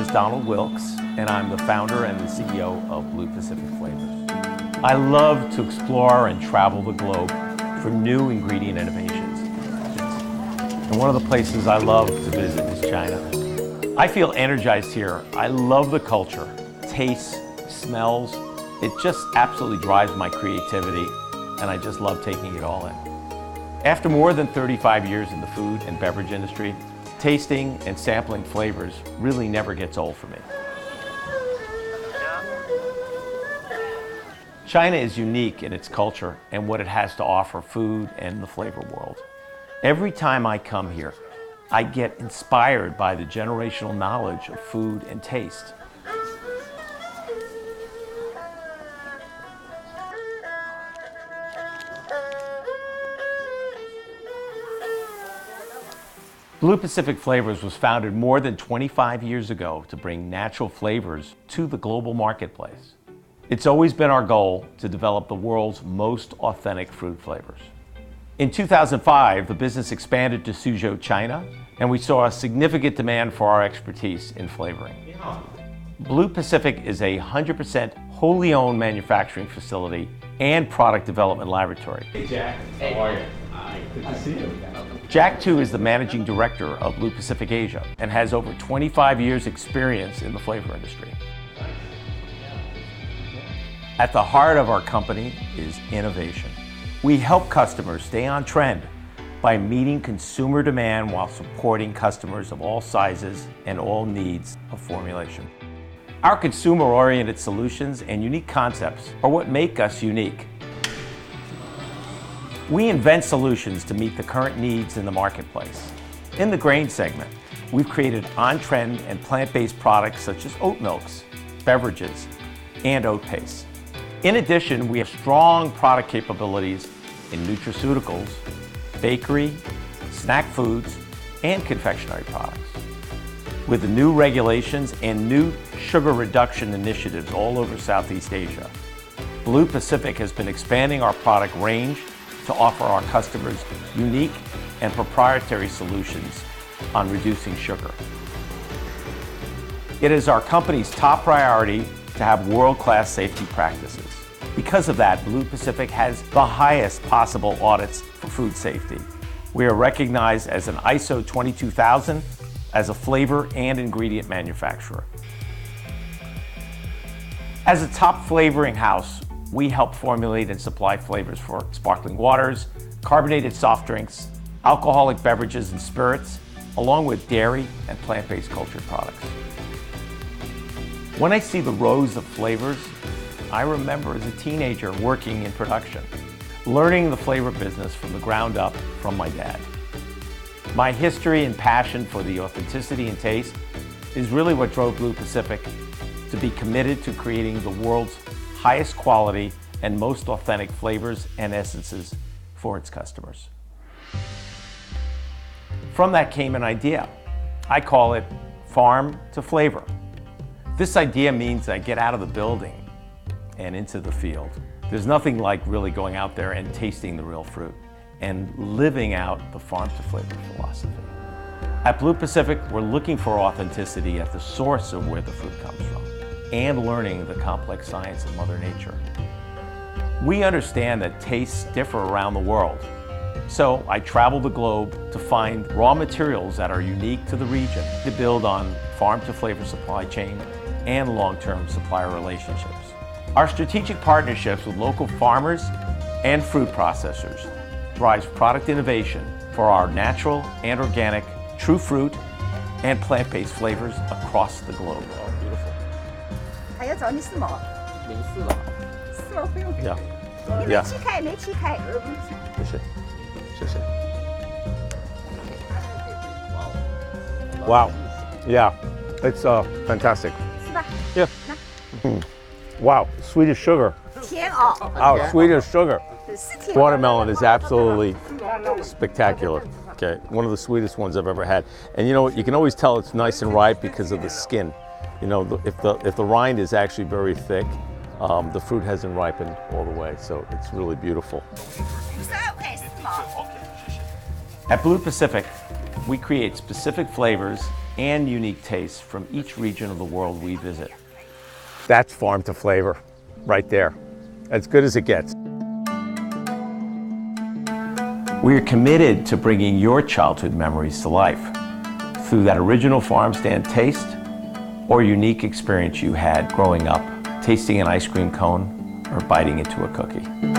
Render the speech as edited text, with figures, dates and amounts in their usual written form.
is Donald Wilkes, and I'm the founder and the CEO of Blue Pacific Flavors. I love to explore and travel the globe for new ingredient innovations. And one of the places I love to visit is China. I feel energized here. I love the culture, tastes, smells. It just absolutely drives my creativity, and I just love taking it all in. After more than 35 years in the food and beverage industry, tasting and sampling flavors really never gets old for me. China is unique in its culture and what it has to offer food and the flavor world. Every time I come here, I get inspired by the generational knowledge of food and taste. Blue Pacific Flavors was founded more than 25 years ago to bring natural flavors to the global marketplace. It's always been our goal to develop the world's most authentic fruit flavors. In 2005, the business expanded to Suzhou, China, and we saw a significant demand for our expertise in flavoring. Blue Pacific is a 100% wholly owned manufacturing facility and product development laboratory. Hey Jack, how are you? Hi, good to see you. Jack, too, is the managing director of Blue Pacific Asia and has over 25 years experience in the flavor industry. At the heart of our company is innovation. We help customers stay on trend by meeting consumer demand while supporting customers of all sizes and all needs of formulation. Our consumer-oriented solutions and unique concepts are what make us unique. We invent solutions to meet the current needs in the marketplace. In the grain segment, we've created on-trend and plant-based products such as oat milks, beverages, and oat paste. In addition, we have strong product capabilities in nutraceuticals, bakery, snack foods, and confectionery products. With the new regulations and new sugar reduction initiatives all over Southeast Asia, Blue Pacific has been expanding our product range to offer our customers unique and proprietary solutions on reducing sugar. It is our company's top priority to have world-class safety practices. Because of that, Blue Pacific has the highest possible audits for food safety. We are recognized as an ISO 22000 as a flavor and ingredient manufacturer. As a top flavoring house, we help formulate and supply flavors for sparkling waters, carbonated soft drinks, alcoholic beverages and spirits, along with dairy and plant-based cultured products. When I see the rows of flavors, I remember as a teenager working in production, learning the flavor business from the ground up from my dad. My history and passion for the authenticity and taste is really what drove Blue Pacific to be committed to creating the world's highest quality and most authentic flavors and essences for its customers. From that came an idea. I call it farm to flavor. This idea means I get out of the building and into the field. There's nothing like really going out there and tasting the real fruit and living out the farm to flavor philosophy. At Blue Pacific, we're looking for authenticity at the source of where the fruit comes from and learning the complex science of Mother Nature. We understand that tastes differ around the world, so I travel the globe to find raw materials that are unique to the region to build on farm-to-flavor supply chain and long-term supplier relationships. Our strategic partnerships with local farmers and fruit processors drives product innovation for our natural and organic, true fruit, and plant-based flavors across the globe. Oh, beautiful. 还要找你4毛，4毛不用给。Yeah. 你没切开，没切开。谢谢，谢谢。Wow. Yeah, it's fantastic. 是吧？ Yeah. Wow, sweet as sugar. 甜哦。Oh, sweet as sugar. 是甜。 Watermelon is absolutely spectacular. Okay, one of the sweetest ones I've ever had. And you know what? You can always tell it's nice and ripe because of the skin. You know, if the rind is actually very thick, the fruit hasn't ripened all the way, so it's really beautiful. At Blue Pacific, we create specific flavors and unique tastes from each region of the world we visit. That's farm to flavor, right there. As good as it gets. We are committed to bringing your childhood memories to life through that original farm stand taste or unique experience you had growing up, tasting an ice cream cone or biting into a cookie.